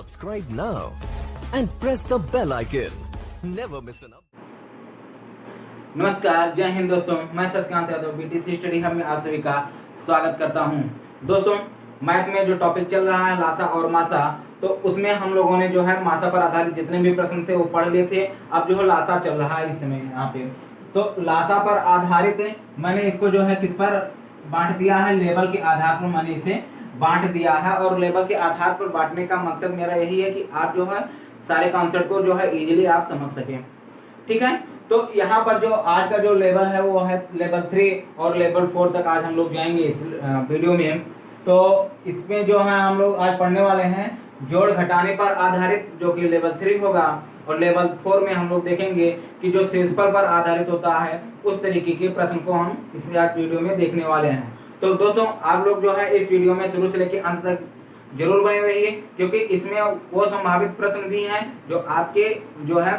Subscribe now and press the bell icon. Never miss an update. नमस्कार, जय हिंद दोस्तों। मैं Shashikant Yadav BTC study hub में आप सभी का स्वागत करता हूं। दोस्तों, मैथ में जो टॉपिक चल रहा है लासा और मासा, तो उसमें हम लोगों ने जो है मासा पर आधारित जितने भी प्रश्न थे वो पढ़ लिए थे। अब जो है लासा चल रहा है इस समय यहाँ पे, तो लासा पर आधारित मैंने इसको जो है किस पर बांट दिया है, लेवल के आधार पर मैंने इसे बांट दिया है। और लेवल के आधार पर बांटने का मकसद मेरा यही है कि आप जो है सारे कॉन्सेप्ट को जो है इजीली आप समझ सकें। ठीक है, तो यहाँ पर जो आज का जो लेवल है वो है लेवल 3 और लेवल 4 तक आज हम लोग जाएंगे इस वीडियो में। तो इसमें जो है हम लोग आज पढ़ने वाले हैं जोड़ घटाने पर आधारित, जो कि लेवल 3 होगा। और लेवल 4 में हम लोग देखेंगे कि जो शेषफल पर आधारित होता है उस तरीके के प्रश्न को हम इस आज वीडियो में देखने वाले हैं। तो दोस्तों, आप लोग जो है इस वीडियो में शुरू से लेकर अंत तक जरूर बने रहिए, क्योंकि इसमें वो संभावित प्रश्न भी हैं जो आपके जो है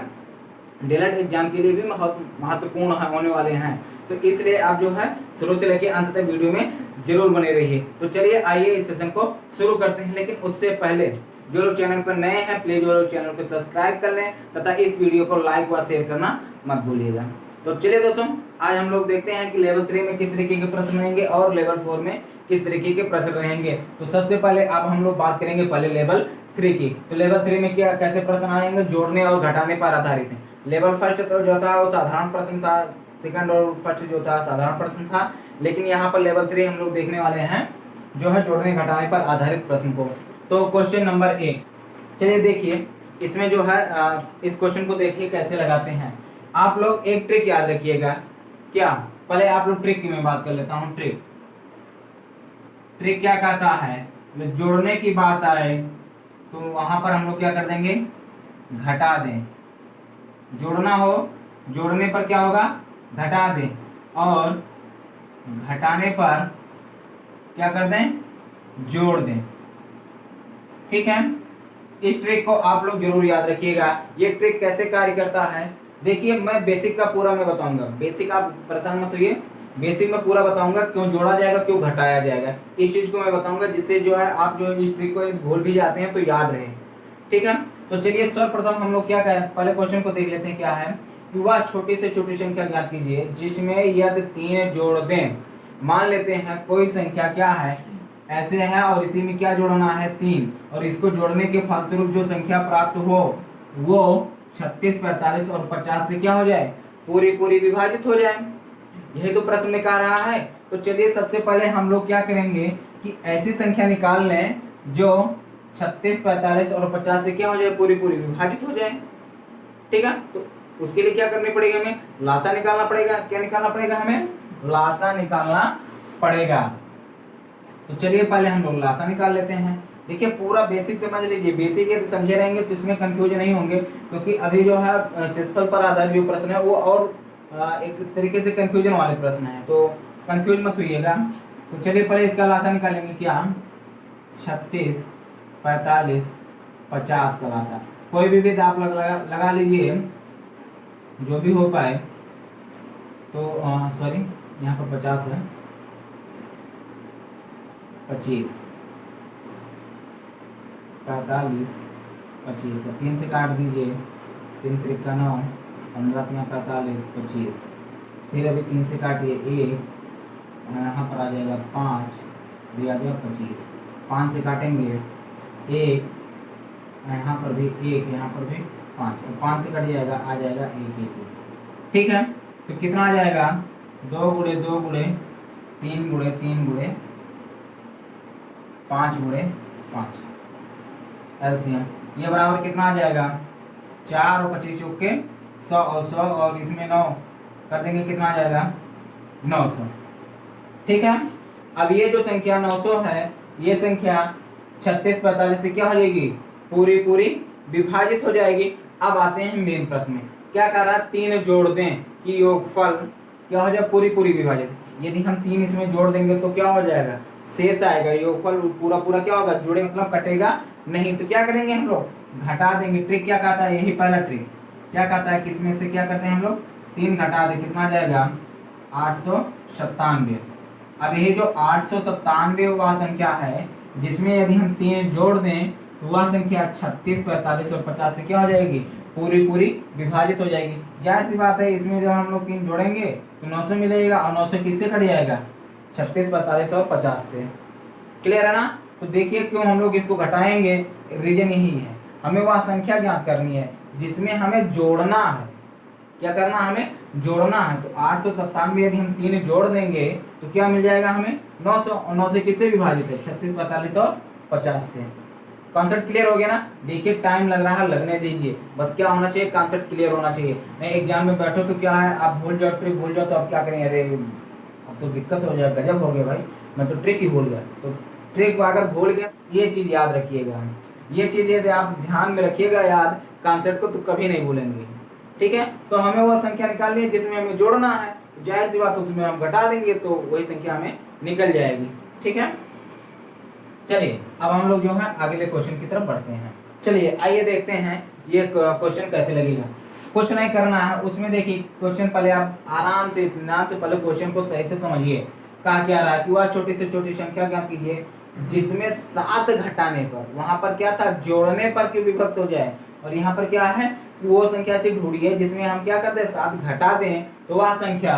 डीएलएड एग्जाम के लिए भी बहुत महत्वपूर्ण होने वाले हैं। तो इसलिए आप जो है शुरू से लेकर अंत तक वीडियो में जरूर बने रहिए। तो चलिए आइए इस सेशन को शुरू करते हैं। लेकिन उससे पहले जो लोग चैनल पर नए हैं प्लीज वो लोग चैनल को सब्सक्राइब कर लें तथा इस वीडियो को लाइक व शेयर करना मत भूलिएगा। तो चलिए दोस्तों, आज हम लोग देखते हैं कि लेवल 3 में किस तरीके के प्रश्न रहेंगे और लेवल 4 में किस तरीके के प्रश्न रहेंगे। तो सबसे पहले अब हम लोग बात करेंगे पहले लेवल 3 की। तो लेवल 3 में क्या कैसे प्रश्न आएंगे, जोड़ने और घटाने पर आधारित है। लेवल फर्स्ट तो जो था वो साधारण प्रश्न था, सेकंड और फर्स्ट जो था साधारण प्रश्न था। लेकिन यहाँ पर लेवल 3 हम लोग देखने वाले हैं जो है जोड़ने घटाने पर आधारित प्रश्न को। तो क्वेश्चन नंबर 1, चलिए देखिए इसमें जो है इस क्वेश्चन को देखिए कैसे लगाते हैं। आप लोग एक ट्रिक याद रखिएगा। क्या, पहले आप लोग ट्रिक की मैं बात कर लेता हूँ। ट्रिक क्या कहता है, जोड़ने की बात आए तो वहां पर हम लोग क्या कर देंगे, घटा दें। जोड़ना हो, जोड़ने पर क्या होगा, घटा दें। और घटाने पर क्या कर दें, जोड़ दें। ठीक है, इस ट्रिक को आप लोग जरूर याद रखिएगा। ये ट्रिक कैसे कार्य करता है, देखिए मैं बेसिक का पूरा मैं बताऊंगा। बेसिक आप परेशान मत होइए, बेसिक में पूरा बताऊंगा, क्यों जोड़ा जाएगा क्यों घटाया जाएगा, इस चीज को मैं बताऊंगा, जिससे जो है आप जो इस ट्रिक को भूल भी जाते हैं तो याद रहे। ठीक है, तो चलिए सर्वप्रथम हम लोग क्या करें, पहले क्वेश्चन को देख लेते हैं। क्या है कि वह छोटी से छोटी संख्या ज्ञात कीजिए जिसमें यदि 3 जोड़ दें। मान लेते हैं कोई संख्या क्या है ऐसे है और इसी में क्या जोड़ना है, 3, और इसको जोड़ने के फलस्वरूप जो संख्या प्राप्त हो वो 36, 45 और 50 से क्या हो जाए, पूरी पूरी विभाजित हो जाए। यही तो प्रश्न में कह रहा है। तो चलिए सबसे पहले हम लोग क्या करेंगे कि ऐसी संख्या निकाल लें जो 36, 45 और 50 से क्या हो जाए, पूरी पूरी विभाजित हो जाए। ठीक है, तो उसके लिए क्या करनी पड़ेगी, हमें लासा निकालना पड़ेगा। क्या निकालना पड़ेगा, हमें लासा निकालना पड़ेगा। तो चलिए पहले हम लोग लासा निकाल लेते हैं। देखिए पूरा बेसिक समझ लीजिए, बेसिक यदि समझे रहेंगे तो इसमें कंफ्यूज नहीं होंगे, क्योंकि अभी जो है शेषफल पर आधारित जो प्रश्न है वो और एक तरीके से कंफ्यूजन वाले प्रश्न है, तो कंफ्यूज मत होइएगा। तो चलिए पहले इसका लासा निकालेंगे। क्या, 36, 45, 50 का लासा। कोई भी विध आप लगा लीजिए जो भी हो पाए। तो सॉरी यहाँ पर 50 है, 25, 45, 25, 3 से काट दीजिए, 3 त्रिका 9, 15 यहाँ 45, 25, फिर अभी 3 से काटिए 1, यहाँ पर आ जाएगा 5, दिया गया 25, 5 से काटेंगे 1, यहाँ पर भी 1, यहाँ पर भी 5, और 5 से कट जाएगा, आ जाएगा 1, 1। ठीक है, तो कितना आ जाएगा, 2 गुणे 2 गुणे 3 गुणे 3 गुणे 5 गुणे 5 एलसीएम। ये बराबर कितना आ जाएगा, 4 और 25 चौके 100 और 100 और इसमें 9 कर देंगे, कितना आ जाएगा, 900। ठीक है, अब ये जो संख्या 900 है ये संख्या 36, 45 से क्या हो जाएगी, पूरी पूरी विभाजित हो जाएगी। अब आते हैं मेन प्रश्न में। क्या कर रहा है, 3 जोड़ दें कि योगफल क्या हो जाए, पूरी पूरी विभाजित। यदि हम 3 इसमें जोड़ देंगे तो क्या हो जाएगा, शेष आएगा। योगफल पूरा पूरा क्या होगा, जुड़े मतलब कटेगा नहीं। तो क्या करेंगे हम लोग, घटा देंगे। ट्रिक क्या कहता है, यही पहला ट्रिक क्या कहता है, किसमें से क्या करते हैं हम लोग, 3 घटा दें, कितना आ जाएगा, 897। अब यही जो 897वां संख्या है जिसमें यदि हम 3 जोड़ दें तो वह संख्या 36, 45 और 50 से क्या हो जाएगी, पूरी पूरी विभाजित हो जाएगी। जाहिर सी बात है, इसमें जब हम लोग 3 जोड़ेंगे तो 900 मिलेगा, और 900 किससे कट जाएगा, 36, 45 और 50 से। क्लियर है ना। तो देखिए क्यों हम लोग इसको घटाएंगे, रीजन यही है, हमें वह संख्या ज्ञात करनी है जिसमें हमें जोड़ना है। क्या करना, हमें जोड़ना है। तो 897 यदि हम 3 जोड़ देंगे तो क्या मिल जाएगा हमें, 900, और 900 किससे विभाजित है, 36, 45 और 50 से। कॉन्सेप्ट क्लियर हो गया ना। देखिए टाइम लग रहा है, लगने दीजिए, बस क्या होना चाहिए, कॉन्सेप्ट क्लियर होना चाहिए। नहीं एग्जाम में बैठो तो क्या है, आप भूल जाओ, ट्रिक भूल जाओ, तो आप क्या करेंगे, अरे अब तो दिक्कत हो जाएगा, गजब हो गया भाई, मैं तो ट्रिक ही भूल गया। तो ट्रिक अगर भूल गए, ये चीज याद रखिएगा, ये चीज यदि आप ध्यान में रखिएगा याद कॉन्सेप्ट को, तो कभी नहीं भूलेंगे। ठीक है, तो हमें वह संख्या निकालनी है जिसमें हमें जोड़ना है, जाहिर सी बात उसमें हम घटा देंगे तो वही संख्या हमें निकल जाएगी। ठीक है, चलिए अब हम लोग जो है अगले क्वेश्चन की तरफ बढ़ते हैं। चलिए आइए देखते हैं ये क्वेश्चन कैसे लगेगा। कुछ नहीं करना है उसमें, देखिए क्वेश्चन पहले आप आराम से इत्मीनान से पहले क्वेश्चन को सही से समझिए। कहा क्या रहा है कि वह छोटी से छोटी संख्या ज्ञात कीजिए जिसमें 7 घटाने पर, वहां पर क्या था, जोड़ने पर क्यों विभक्त हो जाए, और यहाँ पर क्या है कि वो संख्या ऐसी ढूंढिए जिसमें हम क्या करते हैं, 7 घटा दें तो वह संख्या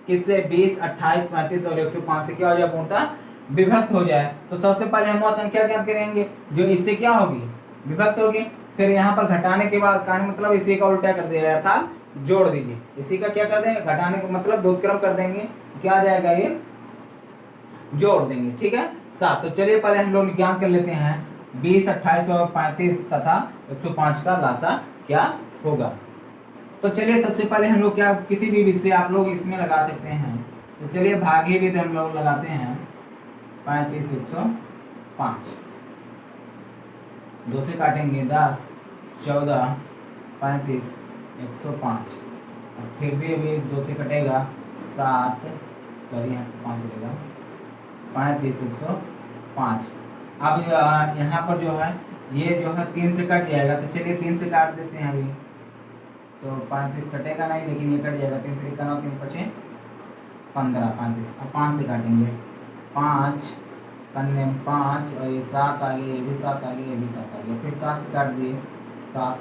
किससे, 20, 28, 35 और 105 से क्या हो जाए, पूर्णतः विभक्त हो जाए। तो सबसे पहले हम वह संख्या ज्ञात करेंगे जो इससे क्या होगी, विभक्त होगी। फिर यहाँ पर घटाने के बाद का मतलब इसी का उल्टा कर दिया, अर्थात जोड़ दीजिए। इसी का क्या कर देंगे, घटाने का मतलब व्युत्क्रम कर देंगे, क्या आ जाएगा, ये जोड़ देंगे। ठीक है 7। तो चलिए पहले हम लोग ज्ञात कर लेते हैं 20, 28 और 35 तथा 105 का लासा क्या होगा। तो चलिए सबसे पहले हम लोग क्या, किसी भी विधि से आप लोग इसमें लगा सकते हैं। तो चलिए भागे विधि हम लोग लगाते हैं, 35, 105, 2 से काटेंगे 10, 14, 35, 105, और फिर भी अभी 2 से कटेगा 7, सॉरी यहाँ 5 रहेगा, 35, 105। अब यहाँ पर जो है ये जो है 3 से कट जाएगा, तो चलिए 3 से काट देते हैं अभी। तो 35 कटेगा नहीं, लेकिन ये कट जाएगा, 3 3 9 3 5 15, 35। अब 5 से काटेंगे, 5 करने 5, और ये 7 आ गया, ये भी 7 आ गया, ये भी 7 आ गया, फिर 7 से काट दिए, 7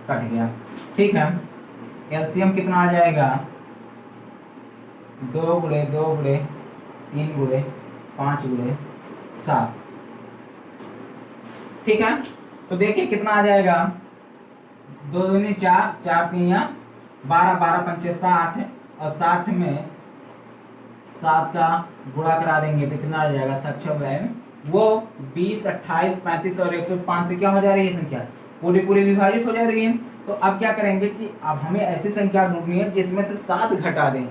कट गया। ठीक है, एलसीएम कितना आ जाएगा, 2 गुणे 2 गुणे 3 गुणे 5 गुणे 7। ठीक है, तो देखिए कितना आ जाएगा, 2 दूनी 4, 4 3 12, 12 पंचे 60, और 60 में 7 का गुणा करा देंगे तो कितना आ जाएगा, सक्षम है वो 20, 28, 35 और 105 से क्या हो जा रही है, संख्या पूरी पूरी विभाजित हो जा रही है। तो अब क्या करेंगे कि अब हमें ऐसी संख्या ढूंढनी है जिसमें से 7 घटा दें।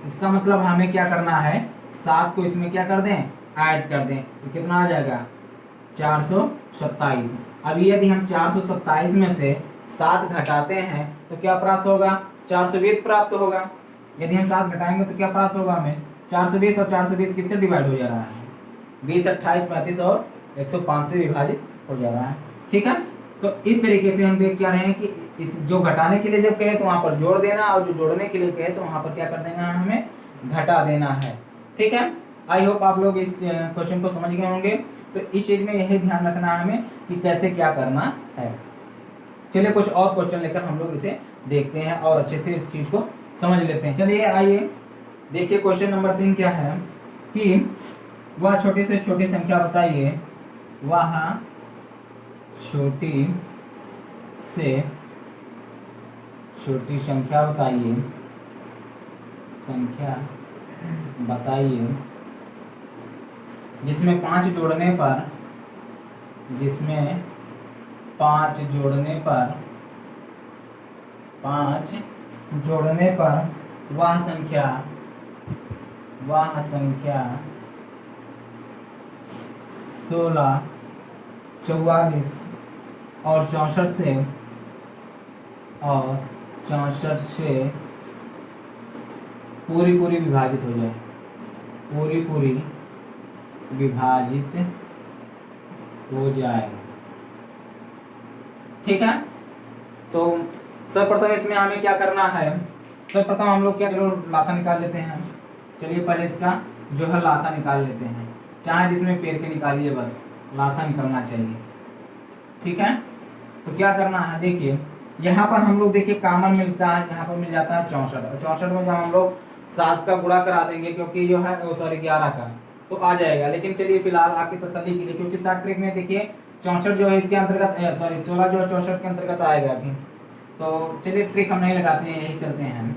इसका मतलब हमें क्या करना है, 7 को इसमें क्या कर दें, ऐड कर दें, तो कितना आ जाएगा, 427। अब यदि हम 427 में से 7 घटाते हैं तो क्या प्राप्त होगा, 420 प्राप्त होगा। यदि हम 7 घटाएंगे तो क्या प्राप्त होगा हमें, 420, और 420 किससे डिवाइड हो जा रहा है, 20, 28, 35 और 105 से विभाजित हो जा रहा है। ठीक है, तो इस तरीके से हम देख क्या रहे हैं कि इस जो घटाने के लिए जब कहे तो वहां पर जोड़ देना, और जो जोड़ने के लिए कहे तो वहां पर क्या कर देना है, हमें घटा देना है। ठीक है, आई होप आप लोग इस क्वेश्चन को समझ गए होंगे। तो इस चीज में यही ध्यान रखना है हमें कि कैसे क्या करना है। चलिए कुछ और क्वेश्चन लेकर हम लोग इसे देखते हैं और अच्छे से इस चीज को समझ लेते हैं। चलिए आइए देखिए क्वेश्चन नंबर 3 क्या है कि वह छोटी से छोटी संख्या बताइए, वह छोटी से छोटी संख्या बताइए, संख्या बताइए जिसमें 5 जोड़ने पर, जिसमें 5 जोड़ने पर, 5 जोड़ने पर वह संख्या 16, 44 और 64 से पूरी पूरी विभाजित हो जाए, पूरी पूरी विभाजित हो जाए। ठीक है, तो सर्वप्रथम इसमें हमें क्या करना है, सर्वप्रथम हम लोग क्या, चलो लासा निकाल लेते हैं। चलिए पहले इसका जो है लासा निकाल लेते हैं, चाहे जिसमें पेड़ के निकालिए, बस लासा निकलना चाहिए। ठीक है। तो क्या करना है, देखिए यहाँ पर हम लोग देखिए कॉमन मिलता है, यहाँ पर मिल जाता है 64 और 64 में जब हम लोग 7 का गुणा करा देंगे क्योंकि जो है सॉरी 11 का तो आ जाएगा। लेकिन चलिए फिलहाल आपकी तसल्ली के लिए, क्योंकि 7 ट्रिक में देखिए 64 जो है इसके अंतर्गत, सॉरी 16 जो है 64 के अंतर्गत आएगा अभी। तो चलिए ट्रिक हम नहीं लगाते हैं, यही चलते हैं।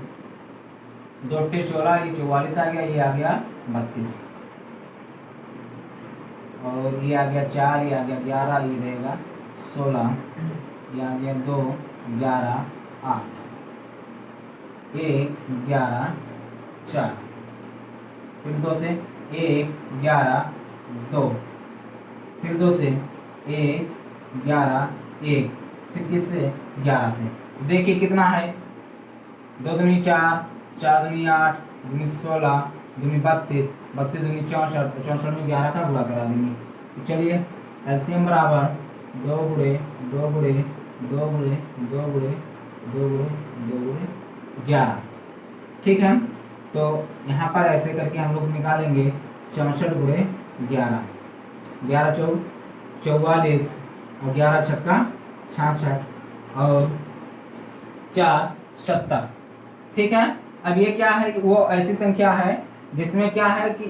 2 × 16 ये 44 आ गया, ये आ गया 32 और ये आ गया 4, ये आ गया 11, ये रहेगा 16, ये आ गया 2, 11, 8, 1, 11, 4, फिर 2 से 1, 11, 2, फिर 2 से 1, 11, 1, फिर किससे 11 से। देखिए कितना है, 2 दूनी 4, 4 दूनी 8, दूनी 16, दूनी 32, 32 दूनी 64, 64 में 11 का गुणा करा देंगे। तो चलिए एलसीएम बराबर 2 गुणे 2 गुणे 2 गुणे 2 गुणे 2 गुणे 2 गुणे 11, ठीक है। तो यहाँ पर ऐसे करके हम लोग निकालेंगे 64 गुणे 11, 11 चौक 44 और 11 छक्का 66 और 4 70, ठीक है। अब ये क्या है, वो ऐसी संख्या है जिसमें क्या है कि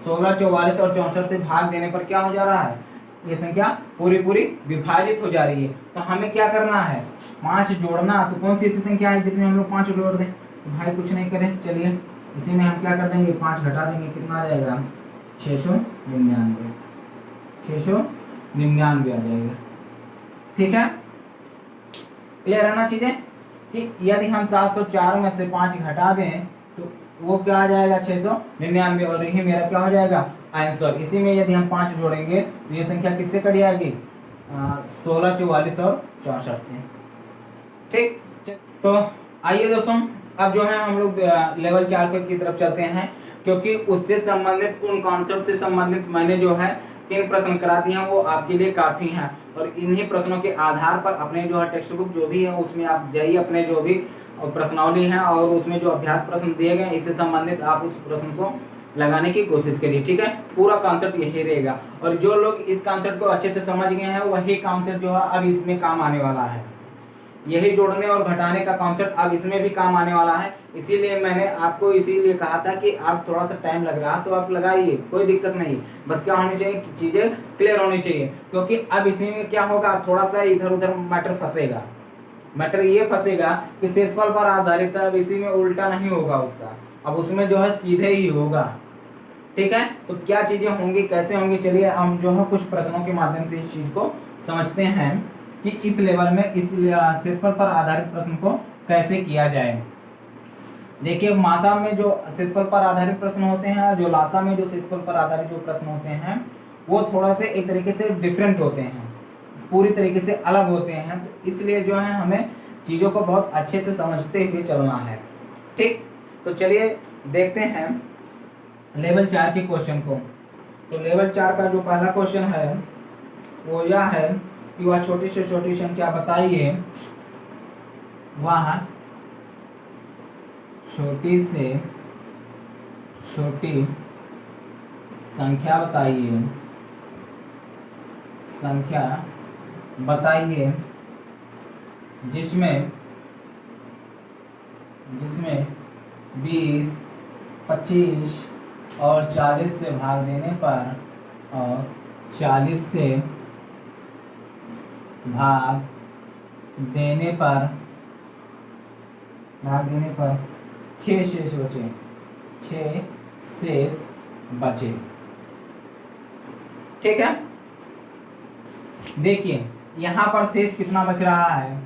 16, 44 और 64 से भाग देने पर क्या हो जा रहा है, ये संख्या पूरी पूरी विभाजित हो जा रही है। तो हमें क्या करना है, 5 जोड़ना। तो कौन सी ऐसी संख्या है जिसमें हम लोग 5 जोड़ दें, तो भाई कुछ नहीं करें, चलिए इसी में हम क्या कर देंगे, 5 घटा देंगे, कितना आ जाएगा 699, 699 आ जाएगा, ठीक है। क्लियर है ना चीजें, कि यदि हम 704 में से 5 घटा दें तो वो क्या आ जाएगा 699 और यही मेरा क्या हो जाएगा आंसर। इसी में यदि हम 5 जोड़ेंगे तो ये संख्या किससे कट जाएगी, 16, 44 और 64 से, ठीक। तो आइए दोस्तों अब जो है हम लोग लेवल 4 की तरफ चलते हैं, क्योंकि उससे संबंधित उन कॉन्सेप्ट से संबंधित मैंने जो है 3 प्रश्न करा दिए हैं, वो आपके लिए काफ़ी हैं। और इन्हीं प्रश्नों के आधार पर अपने जो है टेक्स्ट बुक जो भी है उसमें आप जाइए, अपने जो भी प्रश्नावली है और उसमें जो अभ्यास प्रश्न दिए गए इससे संबंधित आप उस प्रश्न को लगाने की कोशिश करिए, ठीक है। पूरा कॉन्सेप्ट यही रहेगा और जो लोग इस कॉन्सेप्ट को अच्छे से समझ गए हैं वही कॉन्सेप्ट जो है अब इसमें काम आने वाला है। यही जोड़ने और घटाने का कॉन्सेप्ट अब इसमें भी काम आने वाला है। इसीलिए मैंने आपको इसीलिए कहा था कि आप थोड़ा सा टाइम लग रहा तो आप लगाइए, कोई दिक्कत नहीं, बस क्या होनी चाहिए, चीज़ें क्लियर होनी चाहिए। क्योंकि अब इसी में क्या होगा, थोड़ा सा इधर उधर मैटर फंसेगा। मैटर ये फंसेगा कि शेषफल पर आधारित है, अब इसी में उल्टा नहीं होगा उसका, अब उसमें जो है सीधे ही होगा, ठीक है। तो क्या चीज़ें होंगी, कैसे होंगी, चलिए हम जो है कुछ प्रश्नों के माध्यम से इस चीज़ को समझते हैं कि इस लेवल में इस शेषफल पर आधारित प्रश्न को कैसे किया जाए। देखिए मासा में जो शेषफल पर आधारित प्रश्न होते हैं, जो लासा में जो शेषफल पर आधारित जो प्रश्न होते हैं वो थोड़ा से एक तरीके से डिफरेंट होते हैं, पूरी तरीके से अलग होते हैं। तो इसलिए जो है हमें चीज़ों को बहुत अच्छे से समझते हुए चलना है, ठीक। तो चलिए देखते हैं लेवल 4 के क्वेश्चन को। तो लेवल 4 का जो पहला क्वेश्चन है वो यह है कि वह छोटी से छोटी संख्या बताइए, वह छोटी से छोटी संख्या बताइए, संख्या बताइए जिसमें 20, 25 और 40 से भाग देने पर और 40 से भाग देने पर 6 शेष बचे, 6 शेष बचे, ठीक है। देखिए यहाँ पर शेष कितना बच रहा है,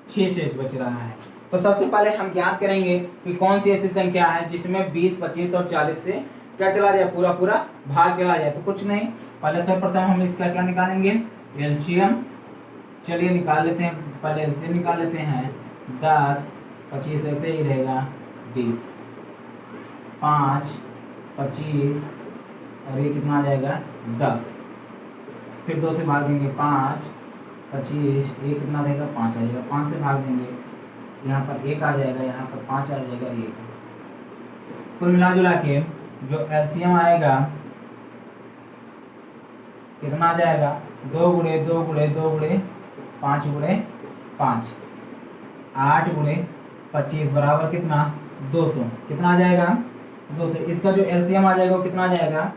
6 शेष बच रहा है। तो सबसे पहले हम ज्ञात करेंगे कि कौन सी ऐसी संख्या है जिसमें 20, 25 और 40 से क्या चला जाए, पूरा पूरा भाग चला जाए। तो कुछ नहीं, पहले सर्वप्रथम हम इसका क्या निकालेंगे, एलसीएम। चलिए निकाल लेते हैं, पहले एलसीएम निकाल लेते हैं। 10, 25 ऐसे ही रहेगा 20, 5, 25 और ये कितना आ जाएगा 10, फिर 2 से भाग देंगे 5, 25, ये कितना रहेगा 5 आ जाएगा, 5 से भाग देंगे, यहाँ पर 1 आ जाएगा, यहाँ पर 5 आ जाएगा, 1। कुल मिला जुला के जो एलसीएम आएगा कितना आ जाएगा, 2 गुणे 2 गुणे 2 गुणे 5 गुणे 5, 8 गुणे 25 बराबर कितना, 200। कितना आ जाएगा, 200। इसका जो एलसीएम आ जाएगा वो कितना आ जाएगा,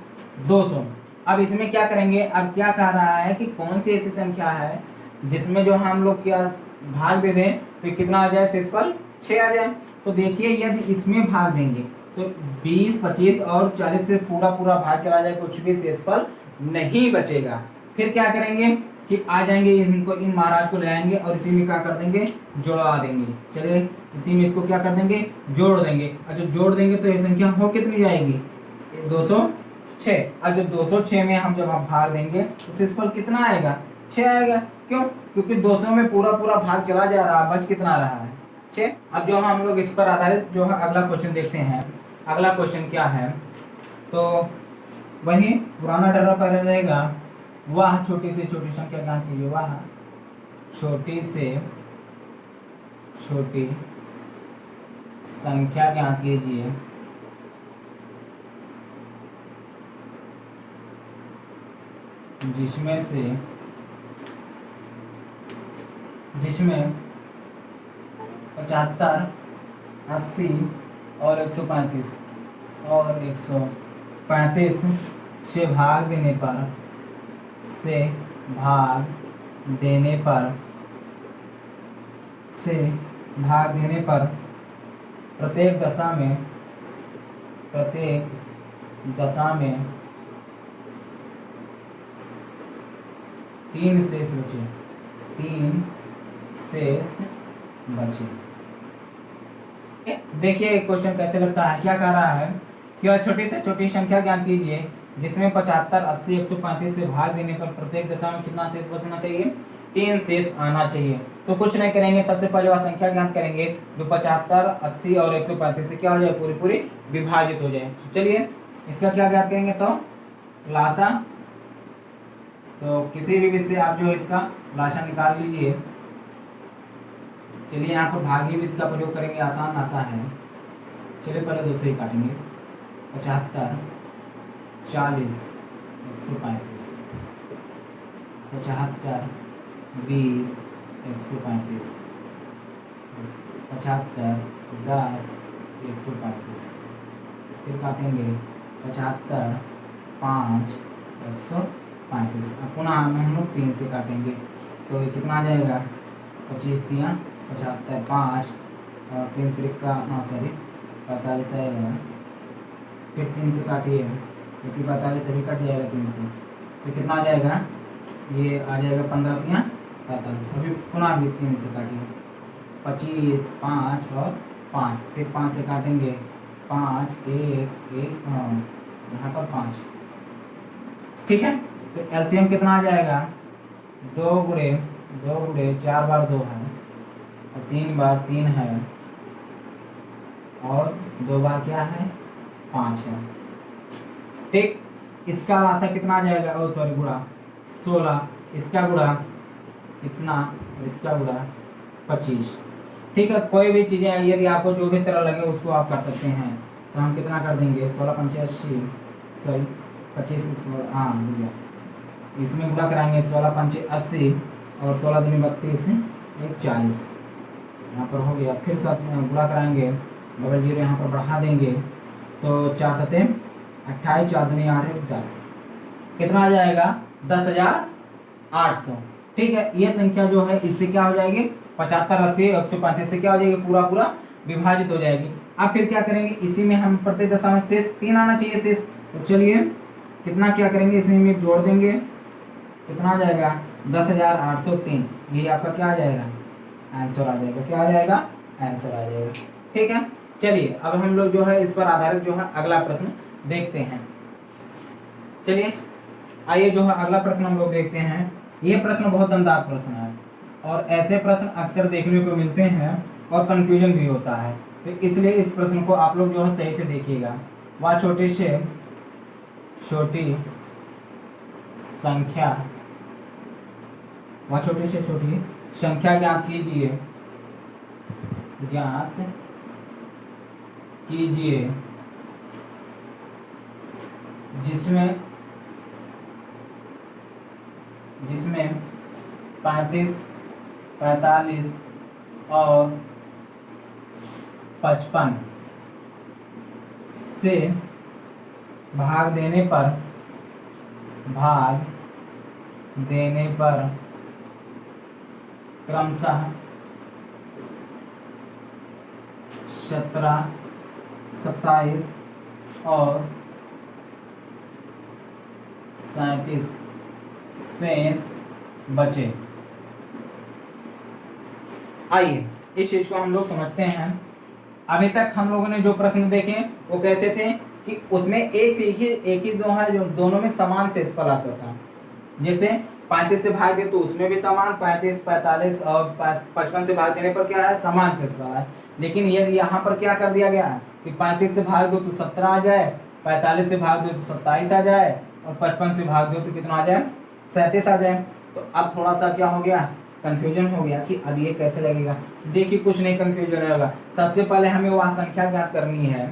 200। अब इसमें क्या करेंगे, अब क्या कह रहा है कि कौन सी ऐसी संख्या है जिसमें जो हम लोग क्या भाग दे दें तो कितना आ जाए, शेषफल 6 आ जाए। तो देखिए यदि इसमें भाग देंगे तो 20, 25 और 40 से पूरा पूरा भाग चला जाए, कुछ भी शेषफल नहीं बचेगा। फिर क्या करेंगे कि आ जाएंगे इनको, इन महाराज को ले आएंगे और इसी में क्या कर देंगे, जोड़वा देंगे। चलिए इसी में इसको क्या कर देंगे, जोड़ देंगे। और जब जोड़ देंगे तो ये संख्या हो कितनी जाएगी, 206। और जब 206 में हम जब भाग देंगे तो शेषफल कितना आएगा, 6 आएगा। क्यों, क्योंकि 200 में पूरा पूरा भाग चला जा रहा है, बच कितना रहा है, 6। अब जो हम लोग इस पर आधारित जो है अगला क्वेश्चन देखते हैं। अगला क्वेश्चन क्या है, तो वही पुराना डरा पहले रहेगा, वह छोटी से छोटी संख्या ज्ञात कीजिए। वह छोटी से छोटी संख्या ज्ञात कीजिए जिसमें 75, 80 और 135 से भाग देने पर प्रत्येक दशा में 3 शेष बचे। देखिए क्वेश्चन कैसे लगता है, क्या कह रहा है कि वह छोटी से छोटी संख्या ज्ञात कीजिए जिसमें 75, 80, 135 से भाग देने पर प्रत्येक दशा में कितना शेष बचना चाहिए, 3 शेष आना चाहिए। तो कुछ नहीं करेंगे, सबसे पहले वह संख्या ज्ञात करेंगे जो 75, 80 और 135 से क्या हो जाए, पूरी पूरी विभाजित हो जाए। चलिए इसका क्या ज्ञात करेंगे, तो लासा। तो किसी भी विधि से आप जो है इसका लासा निकाल लीजिए। चलिए यहाँ पर भागी विधि का प्रयोग करेंगे, आसान आता है। चलिए पहले 2 से ही काटेंगे, 75, 40, 135, 75, 20, 135, 75, 10, 135, फिर काटेंगे 75, 5, 135। अब पुनः हम लोग 3 से काटेंगे तो ये कितना आ जाएगा, 25 दिया 75, 5 और 3 त्रिका 45 आएगा। फिर 3 से काटिए, क्योंकि 45 अभी कट जाएगा 3 से, तो कितना आ जाएगा, ये आ जाएगा 15 या 45। अभी पुनः भी 3 से काटिए, 25, 5 और 5, फिर 5 से काटेंगे, 5, 1, 1 यहाँ पर 5। ठीक है, तो एलसीएम कितना आ जाएगा, 2 गुणे 4 बार 2 है और 3 बार 3 है और 2 बार क्या है, 5 है। ठीक, इसका लासा कितना आ जाएगा, गुणा 16, इसका गुणा कितना, इसका गुणा 25। ठीक है, कोई भी चीज़ें यदि आपको जो भी सरल लगे उसको आप कर सकते हैं। तो हम कितना कर देंगे, 16 पंचे 80, सॉरी 25, हाँ भैया, इसमें गुणा कराएंगे 16 पंचे 80 और 16 दूनी 32, 40 यहाँ पर हो गया। फिर साथ में गुणा कराएंगे, डबल जीरो यहाँ पर बढ़ा देंगे तो 4 सते 28, 4 दूनी 8, 10, कितना आ जाएगा, 10,800। ठीक है, ये संख्या जो है इससे क्या हो जाएगी, 75, 80, 135 से क्या हो जाएगी, पूरा पूरा विभाजित हो जाएगी। अब फिर क्या करेंगे, इसी में हम प्रत्येक दशा में शेष 3 आना चाहिए शेष। तो चलिए कितना क्या करेंगे, इसी में जोड़ देंगे, कितना आ जाएगा, 10,803। ये आपका क्या आ जाएगा, आंसर आ जाएगा। क्या आ जाएगा, आंसर आ जाएगा। ठीक है, चलिए अब हम लोग जो है इस पर आधारित जो है अगला प्रश्न देखते हैं। चलिए आइए जो है अगला प्रश्न हम लोग देखते हैं। ये प्रश्न बहुत दमदार प्रश्न है और ऐसे प्रश्न अक्सर देखने को मिलते हैं और कंफ्यूजन भी होता है, तो इसलिए इस प्रश्न को आप लोग जो है सही से देखिएगा। वह छोटी से छोटी संख्या ज्ञात कीजिए जिसमें जिसमें 35, 45 और 55 से भाग देने पर क्रमशः 17, 27 और 37 शेष बचे। आइए इस चीज को हम लोग समझते हैं। अभी तक हम लोगों ने जो प्रश्न देखे वो कैसे थे कि उसमें एक ही दो है जो दोनों में समान शेषफल आता था। जैसे 35 से भाग दे तो उसमें भी समान, 35, 45 और 55 से भाग देने पर क्या है, समान शेषफल है। लेकिन ये यहाँ पर क्या कर दिया गया कि 35 से भाग दो तो 17 आ जाए, 45 से भाग दो तो 27 आ जाए और 55 से भाग दो तो कितना आ जाए, 37 आ जाए। तो अब थोड़ा सा क्या हो गया, कंफ्यूजन हो गया कि अब ये कैसे लगेगा। देखिए कुछ नहीं कंफ्यूजन होगा। सबसे पहले हमें वह संख्या ज्ञात करनी है,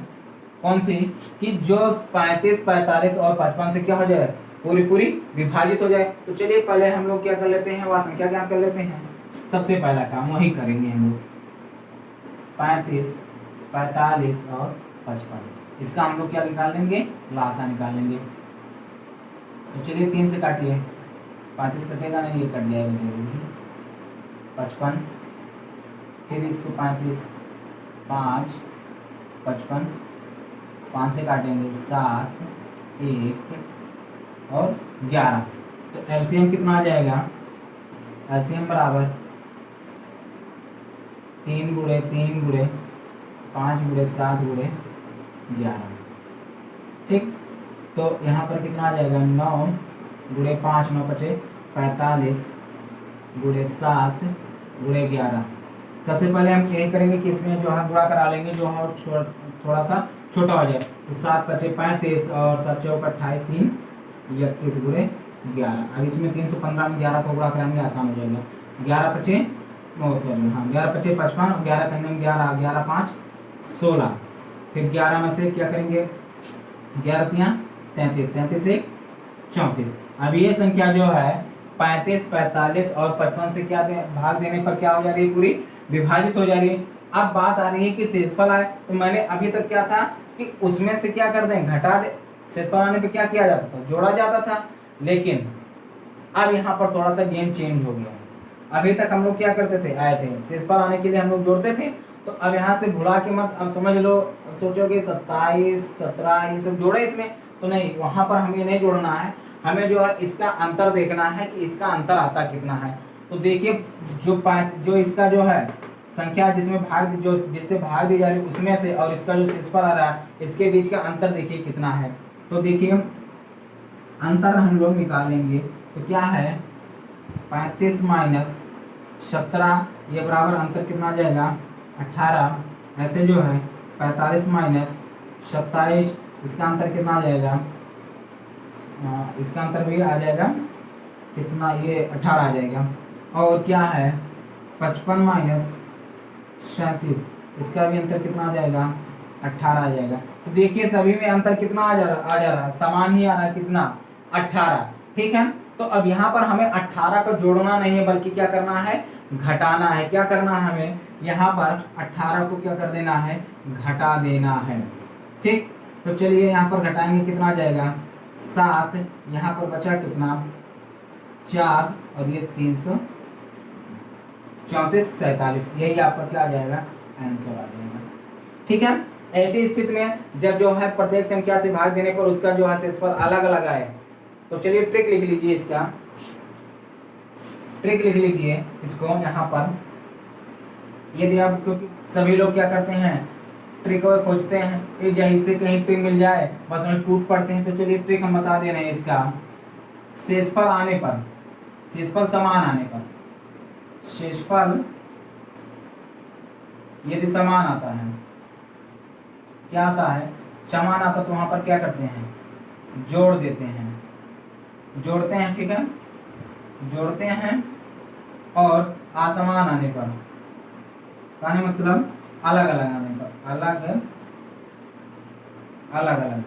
कौन सी, कि जो 35, 45 और 55 से क्या हो जाए, पूरी विभाजित हो जाए। तो चलिए पहले हम लोग क्या कर लेते हैं, वह संख्या ज्ञात कर लेते हैं। सबसे पहला काम वही करेंगे हम लोग, 35, 45 और 55। इसका हम लोग क्या निकाल लेंगे, लासा निकाल लेंगे। तो चलिए 3 से काटिए, 35 कटेगा नहीं, ये कट जाएगा। 55, फिर इसको 35, 5, 55, 5 से काटेंगे 7, 1 और 11। तो एलसीएम कितना आ जाएगा, एलसीएम बराबर 3 गुणे 3 गुणे 5 गुणे 7 गुणे 11। ठीक, तो यहाँ पर कितना आ जाएगा, 9 गुणे 5, 9 बचे 45 गुणे 7 गुणे 11। सबसे पहले हम यही करेंगे कि इसमें जो है गुणा करा लेंगे, जो है थोड़ा सा छोटा हो जाए। तो 7 बचे 35 और 7 चौक 28, 3 31 गुणे 11। अब इसमें 315 में 11 को गुणा कराएंगे, आसान हो जाएगा। 11 बचे 11 बचे 55 और 11 करने में 11, 11 5 16। फिर 11 में से क्या करेंगे, 11 3 33, 33 1 34। अब ये संख्या जो है 35, 45 और 55 से क्या भाग देने पर क्या हो जा रही है, पूरी विभाजित हो जा रही है। अब बात आ रही है कि शेषफल आए, तो मैंने अभी तक क्या था कि उसमें से क्या कर दें, घटा दे। शेषफल आने पे क्या किया जाता था, जोड़ा जाता था। लेकिन अब यहाँ पर थोड़ा सा गेम चेंज हो गया। अभी तक हम लोग क्या करते थे, आए थे शेषफल आने के लिए हम लोग जोड़ते थे। तो अब यहाँ से भुला के मत, अब समझ लो, सोचोगे 27, 17 ये सब जोड़े इसमें, तो नहीं, वहाँ पर हमें नहीं जोड़ना है। हमें जो है इसका अंतर देखना है कि इसका अंतर आता कितना है। तो देखिए जो इसका जो है संख्या जिससे भाग दी जा रही है उसमें से, और इसका जो शेषफल आ रहा है, इसके बीच का अंतर देखिए कितना है। तो देखिए अंतर हम लोग निकालेंगे तो क्या है, 35 माइनस 17, ये बराबर अंतर कितना आ जाएगा, 18। ऐसे जो है 45 माइनस 27, इसका अंतर कितना आ जाएगा, इसका अंतर भी आ जाएगा कितना, ये 18 आ जाएगा। और क्या है 55 माइनस 37, इसका भी अंतर कितना आ जाएगा, 18 आ जाएगा। तो देखिए सभी में अंतर कितना आ जा रहा है, समान ही आ रहा है, कितना, 18। ठीक है, तो अब यहाँ पर हमें 18 को जोड़ना नहीं है, बल्कि क्या करना है, घटाना है। क्या करना है हमें, यहाँ पर 18 को क्या कर देना है, घटा देना है। ठीक, तो चलिए यहाँ पर घटाएंगे, कितना आ जाएगा, 7, यहाँ पर बचा कितना, 4 और ये 334, 47। यही आपका क्या आ जाएगा, आंसर आ जाएगा। ठीक है, ऐसी स्थिति में जब जो है प्रत्येक संख्या से भाग देने पर उसका जो है शेषफल अलग अलग आए, तो चलिए ट्रिक लिख लीजिए, इसका ट्रिक लिख लीजिए इसको यहाँ पर। यदि आप, क्योंकि सभी लोग क्या करते हैं, ट्रिक और खोजते हैं, एक जहीं से कहीं ट्रिक मिल जाए बस में टूट पड़ते हैं। तो चलिए ट्रिक हम बता दे रहे हैं इसका। शेषफल आने पर, शेषफल समान आने पर, शेषफल यदि समान आता है, क्या आता है, समान आता, तो वहां पर क्या करते हैं, जोड़ देते हैं, जोड़ते हैं। ठीक है, जोड़ते हैं। और असमान आने पर, कहने मतलब अलग अलग आने पर, अलग अलग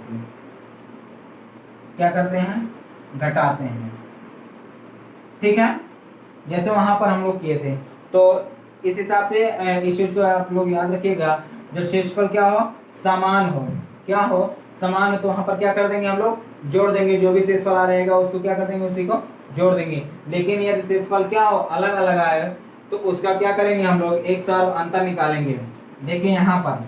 क्या करते हैं, घटाते हैं। ठीक है, जैसे वहां पर हम लोग किए थे। तो इस हिसाब से इस चीज को आप लोग याद रखिएगा, जब शेषफल क्या हो, समान हो, क्या हो, समान हो, तो वहां पर क्या कर देंगे हम लोग, जोड़ देंगे, जो भी शेषफल आ रहेगा उसको क्या कर देंगे, उसी को जोड़ देंगे। लेकिन यदि शेषफल क्या हो, अलग अलग आए, तो उसका क्या करेंगे हम लोग, एक साथ अंतर निकालेंगे। देखिए यहाँ पर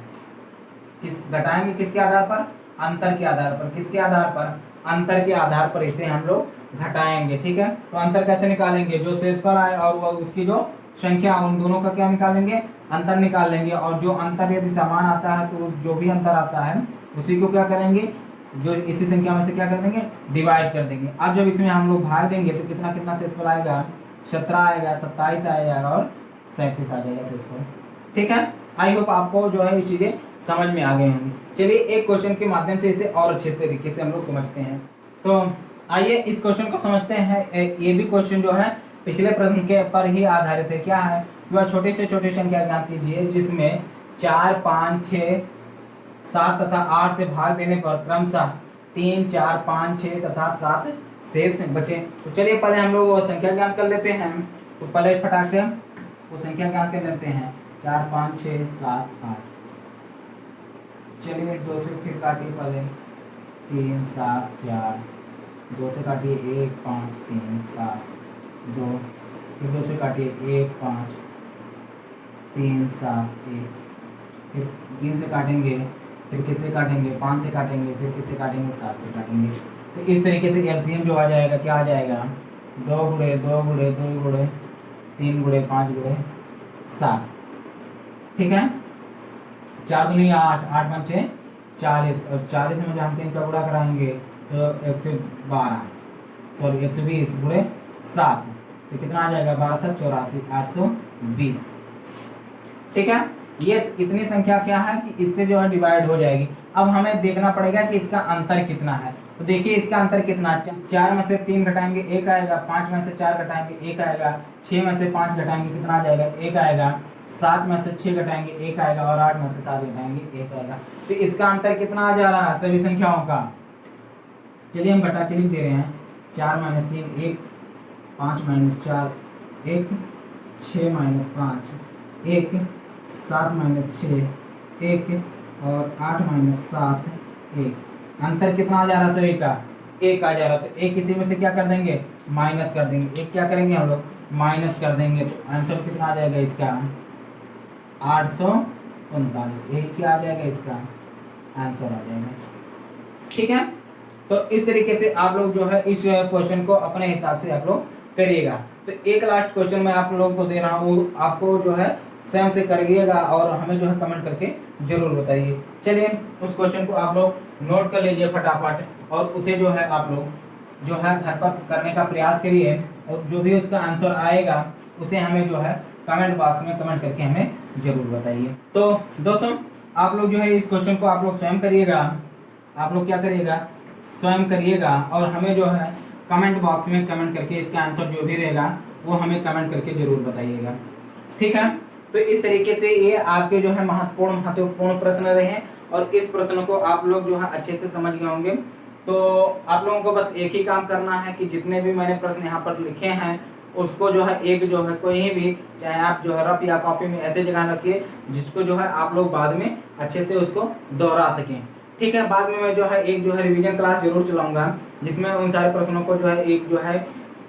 किस घटाएंगे, किसके आधार पर, अंतर के आधार पर, किसके आधार पर, अंतर के आधार पर इसे हम लोग घटाएंगे। ठीक है, तो अंतर कैसे निकालेंगे, जो शेषफल आए और वो उसकी जो संख्या, उन दोनों का क्या निकालेंगे, अंतर निकाल लेंगे। और जो अंतर यदि समान आता है तो जो भी अंतर आता है उसी को क्या करेंगे, जो इसी संख्या में से क्या कर देंगे, डिवाइड कर देंगे। अब जब इसमें हम लोग भाग देंगे तो कितना कितना शेषफल आएगा, 17 आएगा, 27 आएगा और 37 आ जाएगा शेषफल। ठीक है, आई होप आपको जो है ये चीजें समझ में आ गई होंगी। चलिए एक क्वेश्चन के माध्यम से इसे और अच्छे तरीके से हम लोग समझते हैं। तो आइए इस क्वेश्चन को समझते हैं। ये भी क्वेश्चन जो है पिछले प्रश्न के पर ही आधारित है। क्या है, वह छोटे से छोटे संख्या ज्ञात कीजिए जिसमें 4, 5, 6, 7 तथा 8 से भाग देने पर क्रमशः 3, 4, 5, 6 तथा 7 शेष बचे। तो चलिए पहले हम लोग वो संख्या ज्ञात कर लेते हैं। तो पहले फटाक से हम वो संख्या ज्ञात कर लेते हैं, 4, 5, 6, 7, 8। चलिए 2 से फिर काटिए, पहले 3, 7, 4, 2 से काटिए 1, 5, 3, 7, 2, फिर 2 से काटिए 1, 5, 3, 7, 1, फिर 3 से काटेंगे, फिर किससे काटेंगे, 5 से काटेंगे, फिर किससे काटेंगे, 7 से काटेंगे। तो इस तरीके से एलसीएम जो आ जाएगा, क्या आ जाएगा, 2 गुणे 2 गुणे 2 गुणे 3 गुणे 5 गुणे 7। ठीक है, 4 दूनी 8, 8 पंचे 40, और 40 में जब हम 3 का गुणा कराएंगे तो 112, सॉरी 120 गुणे 7, तो कितना आ जाएगा, 12 7 84, 820। ठीक है, ये इतनी संख्या क्या है कि इससे जो है डिवाइड हो जाएगी। अब हमें देखना पड़ेगा कि इसका अंतर कितना है। तो देखिए इसका अंतर कितना, 4 में से 3 घटाएंगे 1 आएगा, 5 में से 4 घटाएंगे 1 आएगा, 6 में से 5 घटाएंगे कितना आ जाएगा, 1 आएगा, 7 में से 6 घटाएंगे 1 आएगा, और 8 में से 7 घटाएंगे 1 आएगा। तो इसका अंतर कितना आ जा रहा है सभी संख्याओं का। चलिए हम घटा के लिख दे रहे हैं, 4 - 3 1, 5 - 4 1, 6 - 5 1, 7 - 6 1, और 8 - 7 1। अंतर कितना आ जा रहा है सभी का, 1 आ जा रहा है। तो 1 इसी में से क्या कर देंगे, माइनस कर देंगे। 1 क्या करेंगे हम लोग, माइनस कर देंगे। तो आंसर कितना आ जाएगा इसका, 839। यही क्या आ जाएगा, इसका आंसर आ जाएगा। ठीक है, तो इस तरीके से आप लोग जो है इस क्वेश्चन को अपने हिसाब से आप लोग करिएगा। तो एक लास्ट क्वेश्चन मैं आप लोगों को दे रहा हूँ, आपको जो है स्वयं से करिएगा और हमें जो है कमेंट करके जरूर बताइए। चलिए उस क्वेश्चन को आप लोग नोट कर लीजिए फटाफट, और उसे जो है आप लोग जो है घर पर करने का प्रयास करिए, और जो भी उसका आंसर आएगा उसे हमें जो है कमेंट बॉक्स में कमेंट करके हमें जरूर बताइए। तो दोस्तों आप लोग जो है इस क्वेश्चन को आप लोग स्वयं करिएगा, आप लोग क्या करिएगा, स्वयं करिएगा, और हमें जो है कमेंट बॉक्स में कमेंट करके इसका आंसर जो भी रहेगा वो हमें कमेंट करके जरूर बताइएगा। ठीक है, तो इस तरीके से ये आपके जो है महत्वपूर्ण प्रश्न रहे हैं, और इस प्रश्न को आप लोग जो है अच्छे से समझ गए होंगे। तो आप लोगों को बस एक ही काम करना है कि जितने भी मैंने प्रश्न यहाँ पर लिखे हैं उसको जो है एक जो है कोई भी, चाहे आप जो है रफ या कॉपी में ऐसे जगह रखिए जिसको जो है आप लोग बाद में अच्छे से उसको दोहरा सकें। ठीक है, बाद में मैं जो है एक जो है रिवीजन क्लास जरूर चलाऊंगा, जिसमें उन सारे प्रश्नों को जो है एक जो है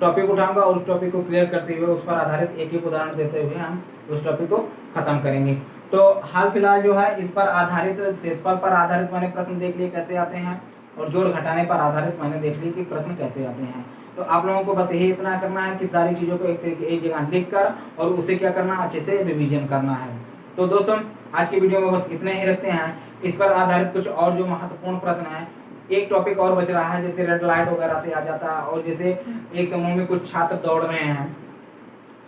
टॉपिक उठाऊंगा, और उस टॉपिक को क्लियर करते हुए उस पर आधारित एक एक उदाहरण देते हुए हम उस टॉपिक को खत्म करेंगे। तो हाल फिलहाल जो है इस पर आधारित, शेषफल पर आधारित मैंने प्रश्न देख लिए कैसे आते हैं, और जोड़ घटाने पर आधारित मैंने देख ली कि प्रश्न कैसे आते हैं। तो आप लोगों को बस यही इतना करना है कि सारी चीज़ों को एक जगह लिख कर और उसे क्या करना, अच्छे से रिवीजन करना है। तो दोस्तों आज की वीडियो में बस इतने ही रखते हैं। इस पर आधारित कुछ और जो महत्वपूर्ण प्रश्न है, एक टॉपिक और बच रहा है, जैसे रेड लाइट वगैरह से आ जाता है, और जैसे एक समूह में कुछ छात्र दौड़ रहे हैं,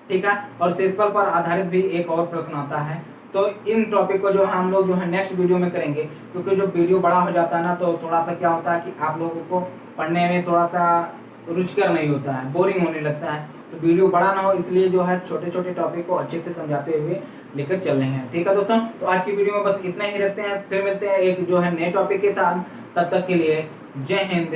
ठीक है, और शेषफल पर आधारित भी एक और प्रश्न आता है। तो इन टॉपिक को जो हम लोग जो है नेक्स्ट वीडियो में करेंगे, क्योंकि जो वीडियो बड़ा हो जाता है ना, तो थोड़ा सा क्या होता है कि आप लोगों को पढ़ने में थोड़ा सा रुचिकर नहीं होता है, बोरिंग होने लगता है। तो वीडियो बड़ा ना हो इसलिए जो है छोटे छोटे टॉपिक को अच्छे से समझाते हुए लेकर चल रहे हैं। ठीक है दोस्तों, तो आज की वीडियो में बस इतना ही रखते हैं, फिर मिलते हैं एक जो है नए टॉपिक के साथ। तब तक के लिए जय हिंद।